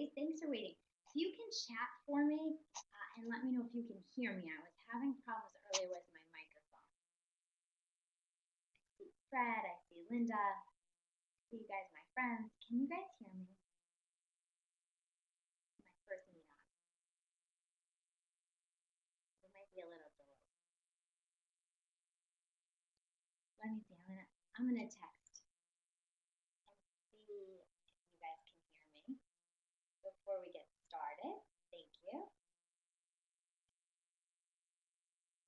guys. Thanks for waiting. If you can chat for me and let me know if you can hear me. I was having problems earlier with my microphone. I see Fred, I see Linda, I see you guys, my friends. Can you guys hear me? My first meet on. It might be a little delayed. Let me see. I'm gonna text and see if you guys can hear me before we get started. Thank you.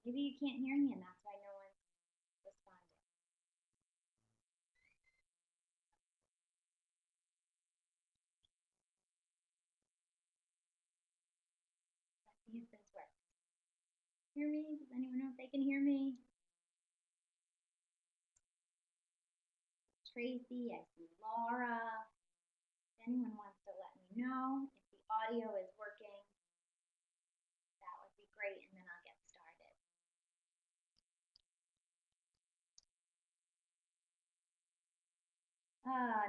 Maybe you can't hear me and that's why no one's responding. Let's see if this works. Hear me? Does anyone know if they can hear me? Tracy, I see Laura. If anyone wants to let me know if the audio is working, that would be great, and then I'll get started.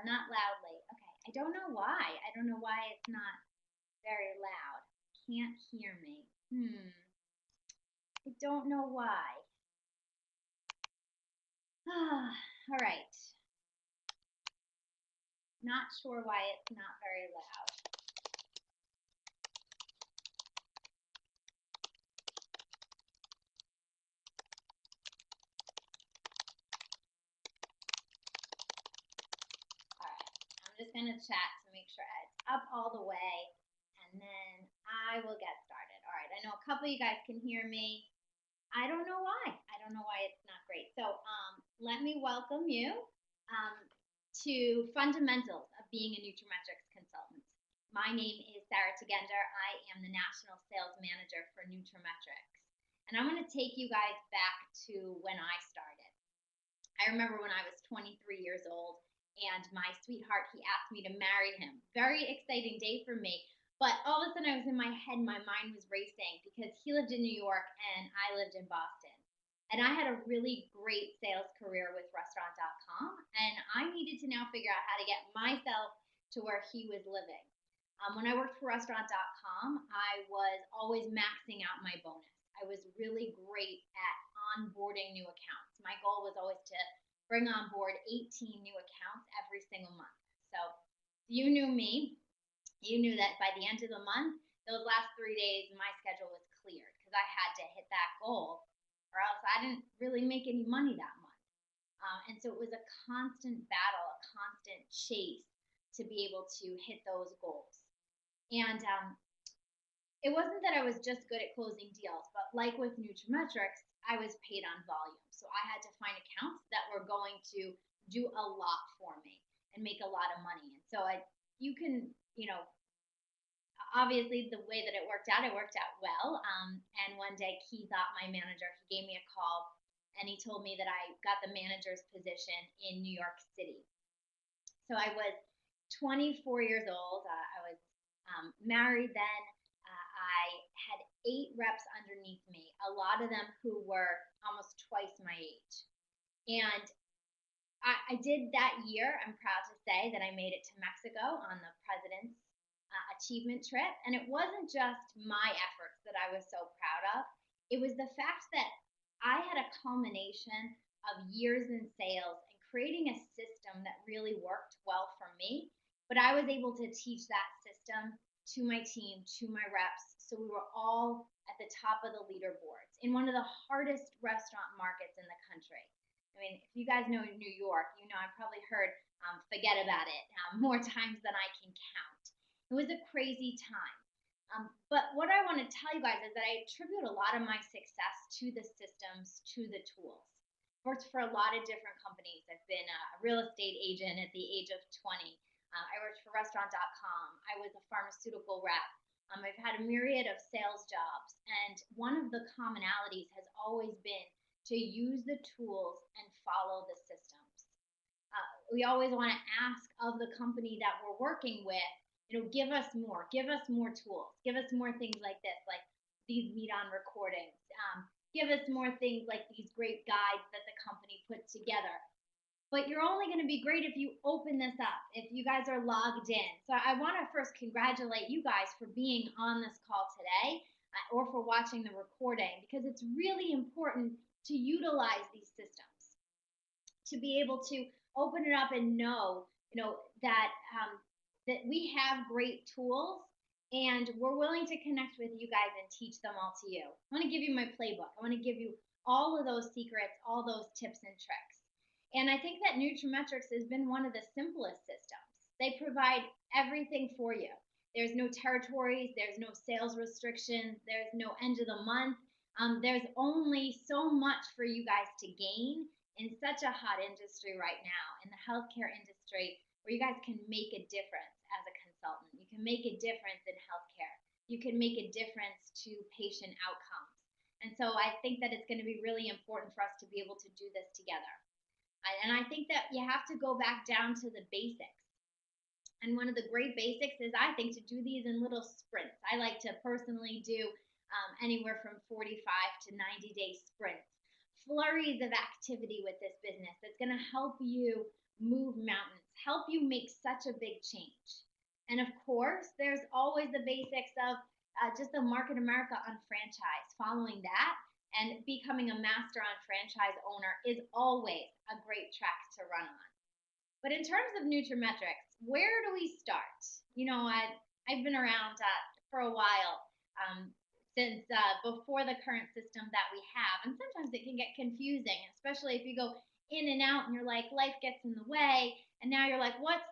Not loudly. Okay, I don't know why. I don't know why it's not very loud. Can't hear me. I don't know why. All right. Not sure why it's not very loud. All right, I'm just gonna chat to make sure it's up all the way, and then I will get started. All right, I know a couple of you guys can hear me. I don't know why. I don't know why it's not great. So let me welcome you to Fundamentals of Being a nutraMetrix Consultant. My name is Sarah Tugender. I am the National Sales Manager for nutraMetrix. And I'm going to take you guys back to when I started. I remember when I was 23 years old and my sweetheart, he asked me to marry him. Very exciting day for me. But all of a sudden I was in my head, my mind was racing because he lived in New York and I lived in Boston. And I had a really great sales career with restaurant.com, and I needed to now figure out how to get myself to where he was living. When I worked for restaurant.com, I was always maxing out my bonus. I was really great at onboarding new accounts. My goal was always to bring on board 18 new accounts every single month. So if you knew me, you knew that by the end of the month, those last 3 days, my schedule was cleared because I had to hit that goal or else I didn't really make any money that month. And so it was a constant battle, a constant chase to be able to hit those goals. And it wasn't that I was just good at closing deals, but like with nutraMetrix, I was paid on volume. So I had to find accounts that were going to do a lot for me and make a lot of money. And so you can, obviously the way that it worked out well. And one day Keith, my manager, he gave me a call and he told me that I got the manager's position in New York City. So I was 24 years old. I was married then. I had 8 reps underneath me, a lot of them who were almost twice my age. And I did that year, I'm proud to say that I made it to Mexico on the President's achievement trip. And it wasn't just my efforts that I was so proud of. It was the fact that I had a culmination of years in sales and creating a system that really worked well for me. But I was able to teach that system to my team, to my reps. So we were all at the top of the leaderboards in one of the hardest restaurant markets in the country. I mean, if you guys know New York, you know I've probably heard forget about it more times than I can count. It was a crazy time. But what I want to tell you guys is that I attribute a lot of my success to the systems, to the tools. Worked for a lot of different companies. I've been a real estate agent at the age of 20. I worked for restaurant.com. I was a pharmaceutical rep. I've had a myriad of sales jobs. And one of the commonalities has always been to use the tools and follow the systems. We always want to ask of the company that we're working with, give us more tools, give us more things like this, like these meet on recordings, give us more things like these great guides that the company put together. but you're only going to be great if you open this up, if you guys are logged in. So I want to first congratulate you guys for being on this call today or for watching the recording, because it's really important to utilize these systems, to be able to open it up and know, that that we have great tools and we're willing to connect with you guys and teach them all to you. I want to give you my playbook. I want to give you all of those secrets, all those tips and tricks. And I think that nutraMetrix has been one of the simplest systems. They provide everything for you. There's no territories, there's no sales restrictions, there's no end of the month. There's only so much for you guys to gain in such a hot industry right now, in the healthcare industry, where you guys can make a difference as a consultant. You can make a difference in healthcare. You can make a difference to patient outcomes. And so I think that it's going to be really important for us to be able to do this together. And I think that you have to go back down to the basics. And one of the great basics is, I think, to do these in little sprints. I like to personally do anywhere from 45 to 90-day sprints, flurries of activity with this business that's going to help you move mountains, help you make such a big change. And of course, there's always the basics of just the Market America on franchise. Following that and becoming a master on franchise owner is always a great track to run on. But in terms of nutraMetrix, where do we start? I've been around for a while, since before the current system that we have. And sometimes it can get confusing, especially if you go in and out and you're like, life gets in the way. And now you're like, what's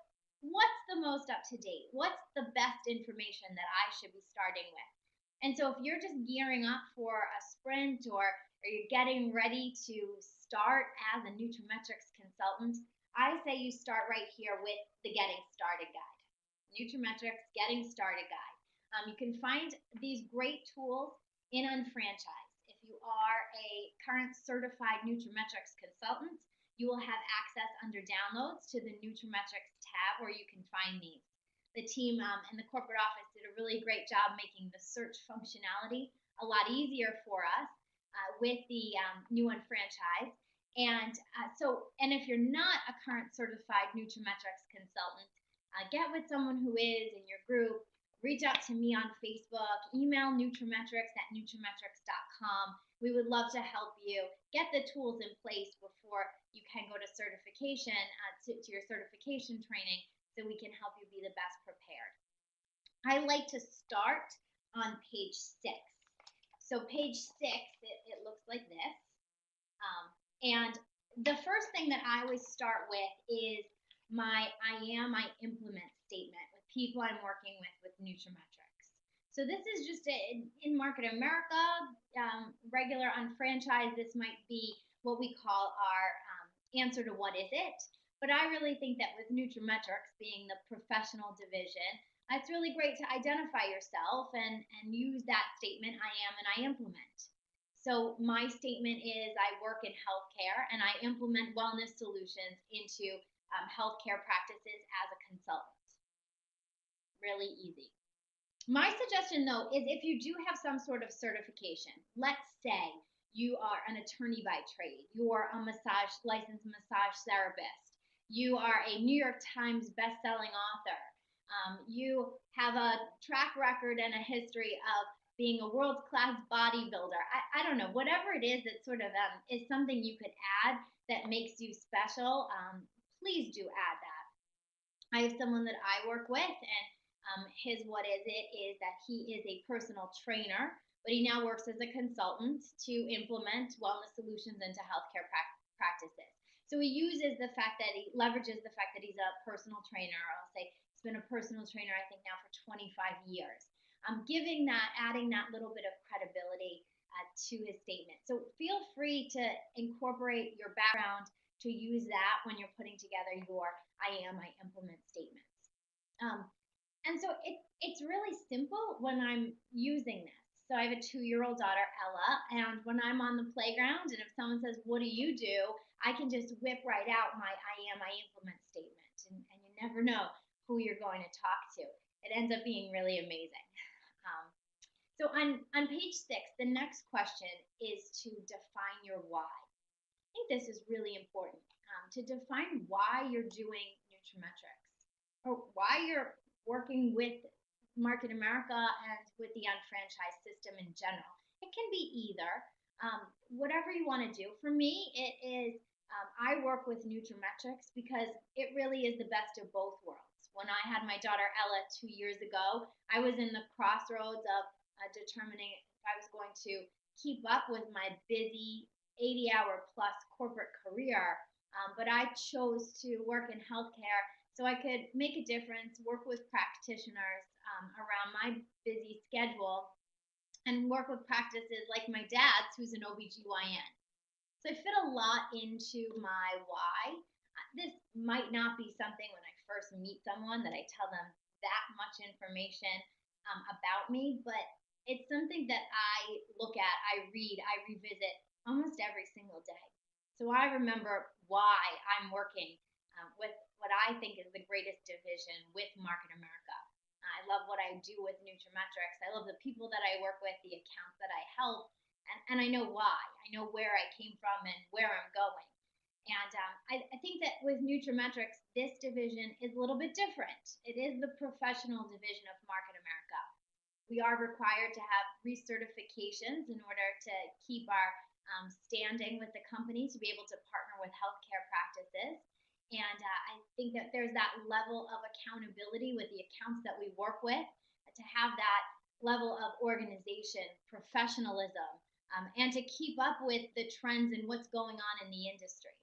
the most up to date? What's the best information that I should be starting with? And so if you're just gearing up for a sprint, or you're getting ready to start as a nutraMetrix consultant, I say you start right here with the Getting Started Guide. nutraMetrix Getting Started Guide. You can find these great tools in Unfranchised. If you are a current certified nutraMetrix consultant, you will have access under downloads to the nutraMetrix tab where you can find these. The team in the corporate office did a really great job making the search functionality a lot easier for us with the new Unfranchised. And if you're not a current certified nutraMetrix consultant, get with someone who is in your group. Reach out to me on Facebook, email nutraMetrix@nutrametrix.com. We would love to help you get the tools in place before you can go to certification, to your certification training, so we can help you be the best prepared. I like to start on page 6. So page 6, it looks like this. And the first thing that I always start with is my I implement statement with people I'm working with nutraMetrix. So this is just in Market America, regular Unfranchised, this might be what we call our answer to what is it. But I really think that with nutraMetrix being the professional division, it's really great to identify yourself and use that statement, I am and I implement. So my statement is, I work in healthcare and I implement wellness solutions into healthcare practices as a consultant. Really easy. My suggestion, though, is if you do have some sort of certification, let's say you are an attorney by trade, you're a licensed massage therapist, you are a New York Times best-selling author, you have a track record and a history of being a world-class bodybuilder. I don't know, whatever it is that sort of is something you could add that makes you special, please do add that. I have someone that I work with, and his what is it is that he is a personal trainer, but he now works as a consultant to implement wellness solutions into healthcare practices. So he leverages the fact that he's a personal trainer. I'll say he's been a personal trainer, I think, now for 25 years. Adding that little bit of credibility to his statement. So feel free to incorporate your background to use that when you're putting together your I implement statements. And so it's really simple when I'm using this. So I have a 2-year-old daughter, Ella, and when I'm on the playground and if someone says, what do you do? I can just whip right out my I implement statement. And you never know who you're going to talk to. It ends up being really amazing. So on page 6, the next question is to define your why. I think this is really important. to define why you're doing nutraMetrix or why you're working with Market America and with the unfranchised system in general. It can be either, whatever you want to do. For me, it is, I work with nutraMetrix because it really is the best of both worlds. When I had my daughter Ella 2 years ago, I was in the crossroads of determining if I was going to keep up with my busy 80-hour plus corporate career, but I chose to work in healthcare so I could make a difference, work with practitioners around my busy schedule, and work with practices like my dad's, who's an OBGYN. So I fit a lot into my why. This might not be something when I first meet someone that I tell them that much information about me, but it's something that I look at, I read, I revisit almost every single day. So I remember why I'm working with what I think is the greatest division with Market America. I love what I do with nutraMetrix. I love the people that I work with, the accounts that I help, and I know why. I know where I came from and where I'm going. And I think that with nutraMetrix, this division is a little bit different. It is the professional division of Market America. We are required to have recertifications in order to keep our standing with the company to be able to partner with healthcare practices. And I think that there's that level of accountability with the accounts that we work with, to have that level of organization, professionalism, and to keep up with the trends and what's going on in the industries.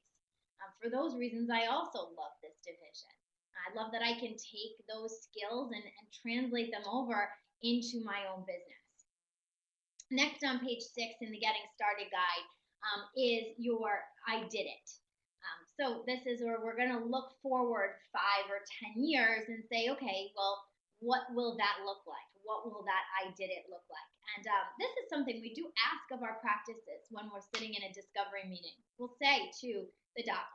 For those reasons, I also love this division. I love that I can take those skills and translate them over into my own business. Next on page 6 in the Getting Started guide is your I did it. So this is where we're going to look forward 5 or 10 years and say, okay, well, what will that look like? What will that I did it look like? And this is something we do ask of our practices when we're sitting in a discovery meeting. We'll say to the doc,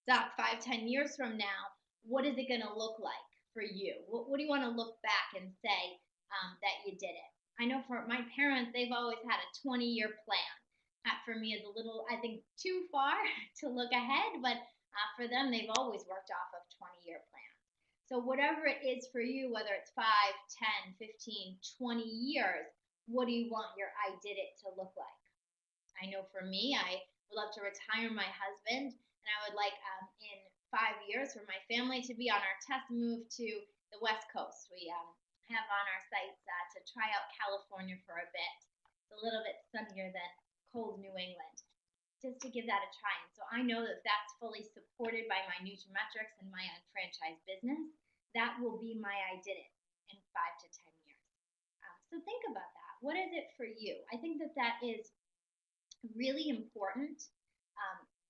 5-10 years from now, what is it going to look like for you? What do you want to look back and say that you did it? I know for my parents, they've always had a 20-year plan. That for me is a little, I think, too far to look ahead, but for them, they've always worked off of 20-year plans. So whatever it is for you, whether it's 5, 10, 15, 20 years, what do you want your I did it to look like? I know for me, I would love to retire my husband, and I would like in 5 years for my family to be on our test move to the West Coast. We have on our sights to try out California for a bit. It's a little bit sunnier than cold New England, just to give that a try. And so I know that that's fully supported by my nutraMetrix and my unfranchised business. That will be my I did it in 5 to 10 years. So think about that. What is it for you? I think that that is really important.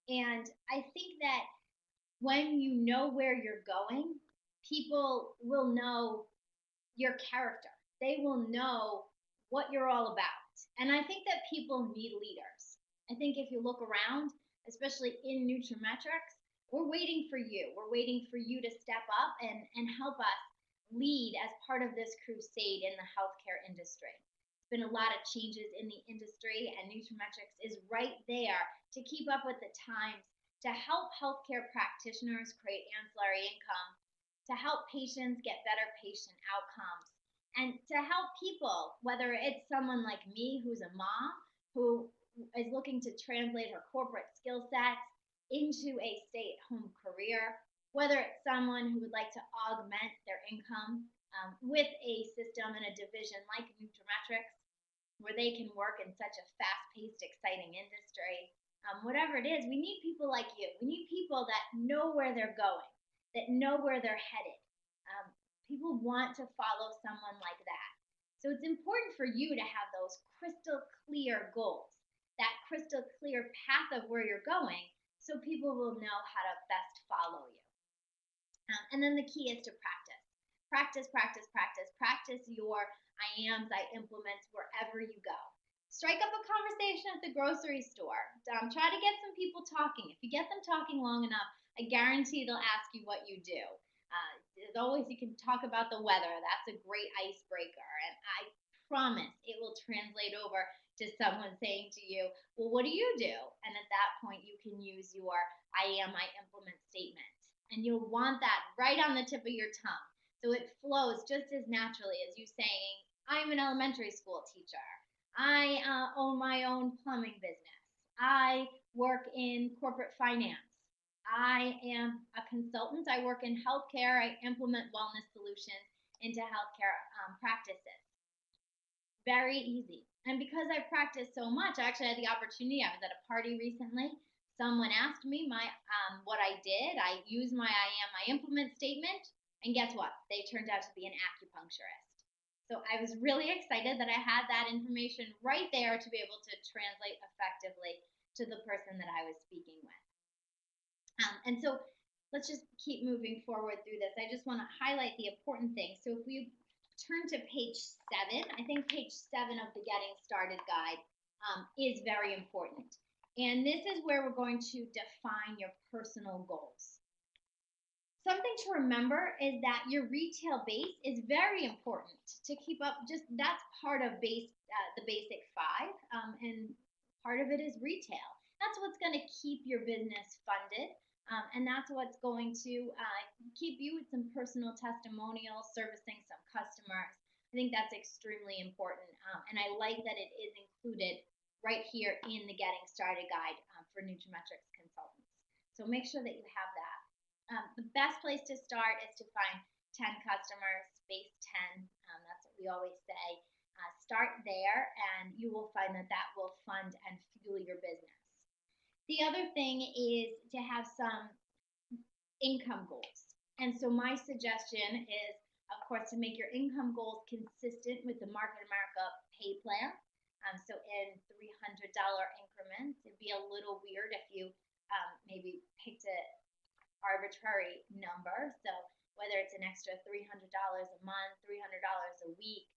And I think that when you know where you're going, people will know your character. They will know what you're all about. And I think that people need leaders. I think if you look around, especially in nutraMetrix, we're waiting for you. We're waiting for you to step up and help us lead as part of this crusade in the healthcare industry. There's been a lot of changes in the industry, and nutraMetrix is right there to keep up with the times, to help healthcare practitioners create ancillary income, to help patients get better patient outcomes, and to help people, whether it's someone like me who's a mom who is looking to translate her corporate skill sets into a stay-at-home career, whether it's someone who would like to augment their income with a system and a division like nutraMetrix, where they can work in such a fast-paced, exciting industry. Whatever it is, we need people like you. We need people that know where they're going, that know where they're headed. People want to follow someone like that. So it's important for you to have those crystal clear goals, that crystal clear path of where you're going, so people will know how to best follow you. And then the key is to practice. Practice, practice, practice. Practice your I ams, I implements wherever you go. Strike up a conversation at the grocery store. Try to get some people talking. If you get them talking long enough, I guarantee they'll ask you what you do. As always, you can talk about the weather. That's a great icebreaker. And I promise it will translate over to someone saying to you, well, what do you do? And at that point, you can use your I am, I implement statement. And you'll want that right on the tip of your tongue. So it flows just as naturally as you saying, I'm an elementary school teacher. I own my own plumbing business. I work in corporate finance. I am a consultant. I work in healthcare. I implement wellness solutions into healthcare practices. Very easy. And because I've practiced so much, I actually had the opportunity. I was at a party recently. Someone asked me what I did. I used my I am, I implement statement. And guess what? They turned out to be an acupuncturist. So I was really excited that I had that information right there to be able to translate effectively to the person that I was speaking with. And so let's just keep moving forward through this. I just want to highlight the important things. So if we turn to page 7, I think page 7 of the Getting Started Guide is very important. And this is where we're going to define your personal goals. Something to remember is that your retail base is very important to keep up. Just that's part of the basic 5, and part of it is retail. That's what's going to keep your business funded, and that's what's going to keep you with some personal testimonials, servicing some customers. I think that's extremely important, and I like that it is included right here in the Getting Started Guide for nutraMetrix consultants. So make sure that you have that. The best place to start is to find 10 customers, space 10. That's what we always say. Start there, and you will find that that will fund and fuel your business. The other thing is to have some income goals. And so my suggestion is, of course, to make your income goals consistent with the Market America pay plan. So in $300 increments, it'd be a little weird if you maybe picked a arbitrary number. So whether it's an extra $300 a month, $300 a week,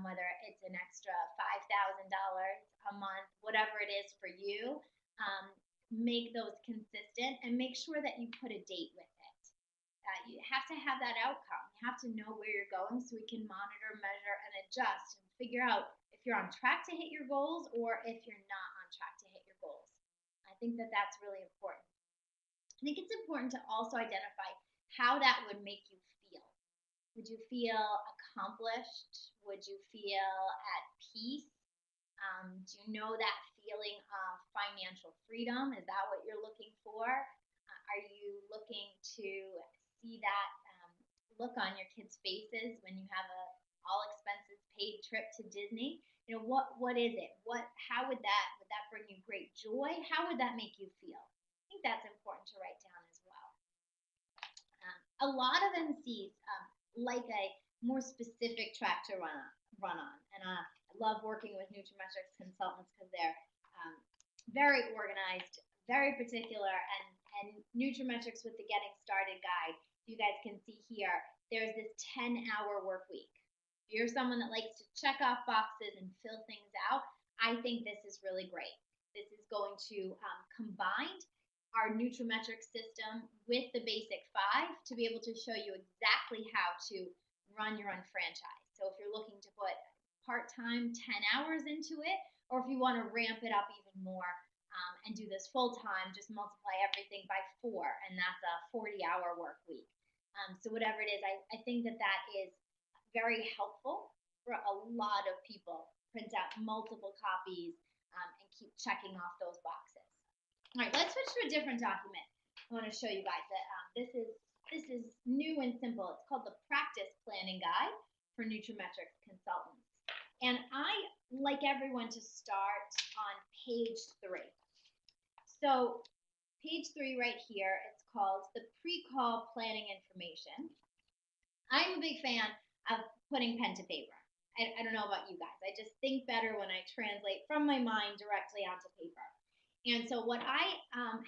whether it's an extra $5,000 a month, whatever it is for you, make those consistent and make sure that you put a date with it. You have to have that outcome. You have to know where you're going so we can monitor, measure, and adjust and figure out if you're on track to hit your goals or if you're not on track to hit your goals. I think that that's really important. I think it's important to also identify how that would make you feel. Would you feel accomplished? Would you feel at peace? Do you know that feeling of financial freedom? Is that what you're looking for? Are you looking to see that look on your kids' faces when you have a all expenses paid trip to Disney? You know, what is it? How would that bring you great joy? How would that make you feel? I think that's important to write down as well. A lot of MCs like a more specific track to run on. And I love working with nutraMetrix consultants because they're very organized, very particular, and nutraMetrix with the Getting Started Guide. You guys can see here, there's this 10-hour work week. If you're someone that likes to check off boxes and fill things out, I think this is really great. This is going to combine our nutraMetrix system with the basic 5 to be able to show you exactly how to run your own franchise. So if you're looking to put part-time 10 hours into it, or if you want to ramp it up even more and do this full-time, just multiply everything by 4, and that's a 40-hour work week. So whatever it is, I think that is very helpful for a lot of people. Print out multiple copies and keep checking off those boxes. All right, let's switch to a different document. I want to show you guys that this is new and simple. It's called the Practice Planning Guide for nutraMetrix consultants. And I like everyone to start on page 3. So page 3 right here, it's called the Pre-Call Planning Information. I'm a big fan of putting pen to paper. I don't know about you guys. I just think better when I translate from my mind directly onto paper. And so what I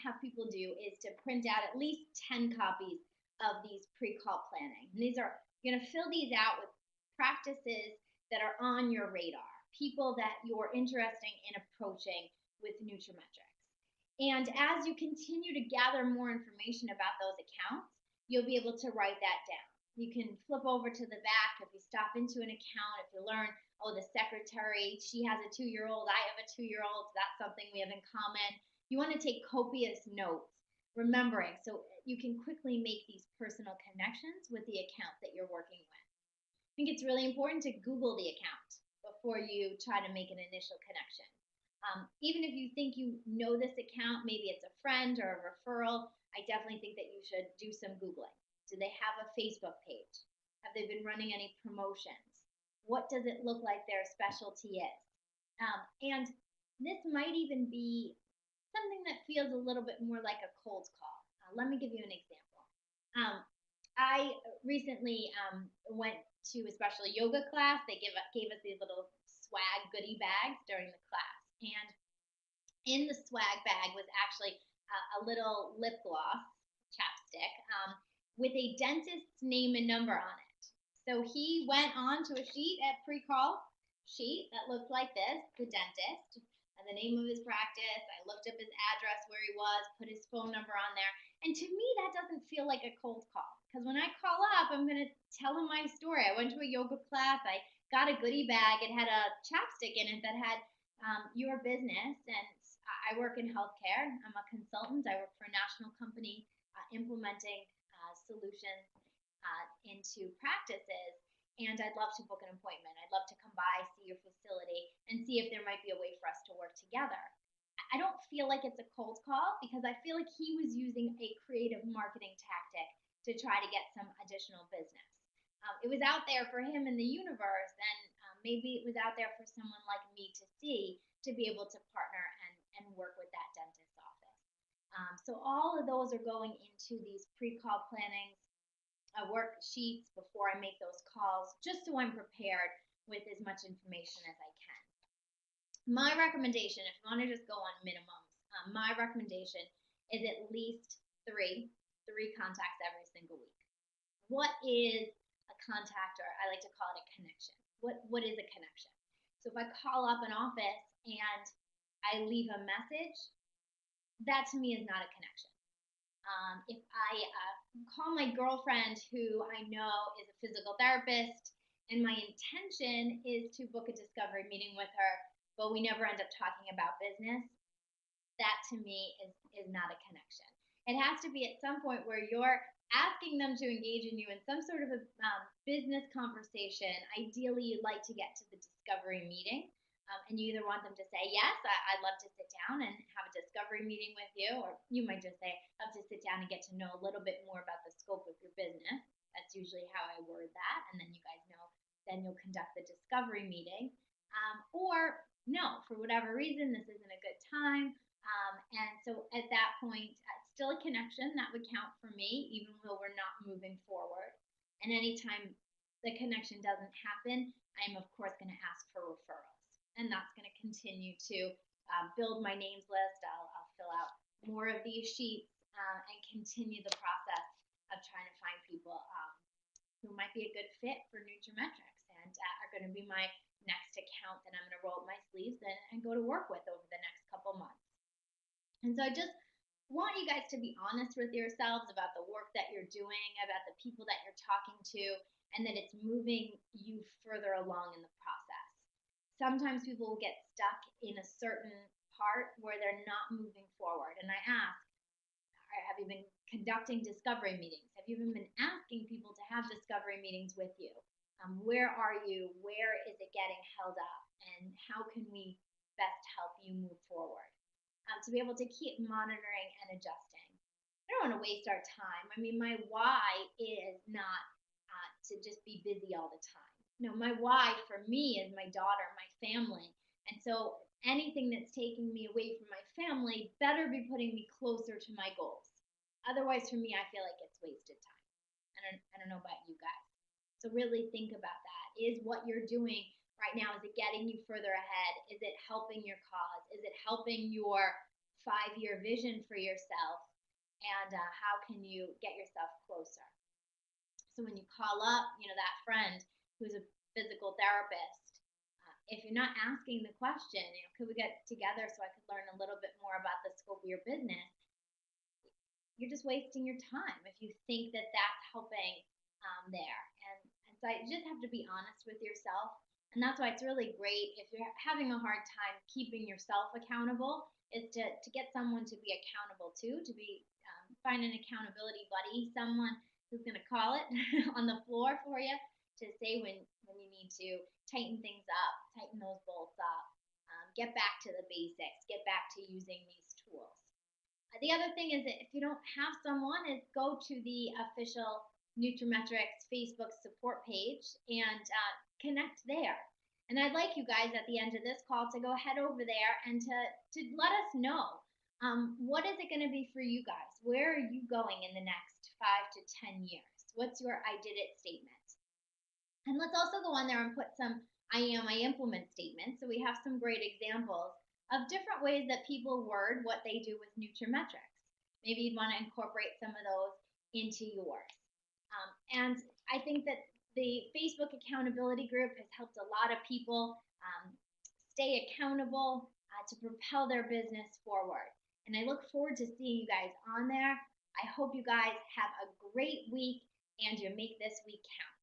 have people do is to print out at least 10 copies of these pre-call planning. And you're going to fill these out with practices that are on your radar, people that you're interested in approaching with nutraMetrix. And as you continue to gather more information about those accounts, you'll be able to write that down. You can flip over to the back if you stop into an account, if you learn, oh, the secretary, she has a 2-year-old, I have a 2-year-old, so that's something we have in common. You want to take copious notes, remembering, so you can quickly make these personal connections with the account that you're working with. I think it's really important to Google the account before you try to make an initial connection. Even if you think you know this account, maybe it's a friend or a referral, I definitely think that you should do some Googling. Do they have a Facebook page? Have they been running any promotions? What does it look like their specialty is? And this might even be something that feels a little bit more like a cold call. Let me give you an example. I recently went to a special yoga class. They gave us these little swag goodie bags during the class. And in the swag bag was actually a little lip gloss chapstick with a dentist's name and number on it. So he went on to a sheet at pre-call sheet that looked like this, the dentist, and the name of his practice. I looked up his address where he was, put his phone number on there. And to me, that doesn't feel like a cold call. Because when I call up, I'm going to tell him my story. I went to a yoga class. I got a goodie bag. It had a chapstick in it that had your business. And I work in healthcare. I'm a consultant. I work for a national company implementing solutions into practices. And I'd love to book an appointment. I'd love to come by, see your facility, and see if there might be a way for us to work together. I don't feel like it's a cold call because I feel like he was using a creative marketing tactic to try to get some additional business. It was out there for him in the universe, and maybe it was out there for someone like me to see, to be able to partner and work with that dentist's office. So all of those are going into these pre-call plannings, worksheets before I make those calls, just so I'm prepared with as much information as I can. My recommendation, if you want to just go on minimums, my recommendation is at least three contacts every single week. What is a contact, or I like to call it a connection? What is a connection? So if I call up an office and I leave a message, that to me is not a connection. If I call my girlfriend who I know is a physical therapist and my intention is to book a discovery meeting with her, but we never end up talking about business, that to me is not a connection. It has to be at some point where you're asking them to engage in you in some sort of a business conversation. Ideally, you'd like to get to the discovery meeting. And you either want them to say, yes, I'd love to sit down and have a discovery meeting with you, or you might just say, I'd love to sit down and get to know a little bit more about the scope of your business. That's usually how I word that. And then you guys know, then you'll conduct the discovery meeting. Or no, for whatever reason, this isn't a good time. And so at that point, it's still a connection that would count for me, even though we're not moving forward. And anytime the connection doesn't happen, I'm of course going to ask for referrals. And that's going to continue to build my names list. I'll fill out more of these sheets and continue the process of trying to find people who might be a good fit for nutraMetrix and are going to be my next account that I'm going to roll up my sleeves and go to work with over the next couple months. And so I just want you guys to be honest with yourselves about the work that you're doing, about the people that you're talking to, and that it's moving you further along in the process. Sometimes people will get stuck in a certain part where they're not moving forward. And I ask, have you been conducting discovery meetings? Have you even been asking people to have discovery meetings with you? Where are you? Where is it getting held up? And how can we best help you move forward? To be able to keep monitoring and adjusting. I don't want to waste our time. I mean, my why is not to just be busy all the time. No, my why for me is my daughter, my family. And so anything that's taking me away from my family better be putting me closer to my goals. Otherwise, for me, I feel like it's wasted time. I don't know about you guys. So really think about that. Is what you're doing right now, is it getting you further ahead? Is it helping your cause? Is it helping your 5-year vision for yourself? And how can you get yourself closer? So when you call up, that friend who's a physical therapist, if you're not asking the question, could we get together so I could learn a little bit more about the scope of your business? You're just wasting your time if you think that that's helping there. And so you just have to be honest with yourself. And that's why it's really great if you're having a hard time keeping yourself accountable, is to get someone to be accountable to be find an accountability buddy, someone who's going to call it on the floor for you to say when you need to tighten things up, tighten those bolts up, get back to the basics, get back to using these tools. The other thing is that if you don't have someone, is go to the official nutraMetrix Facebook support page and connect there. And I'd like you guys at the end of this call to go head over there and to let us know, what is it going to be for you guys? Where are you going in the next 5 to 10 years? What's your I did it statement? And let's also go on there and put some I implement statements. So we have some great examples of different ways that people word what they do with nutraMetrix. Maybe you'd want to incorporate some of those into yours. And I think that the Facebook accountability group has helped a lot of people stay accountable to propel their business forward. And I look forward to seeing you guys on there. I hope you guys have a great week and you make this week count.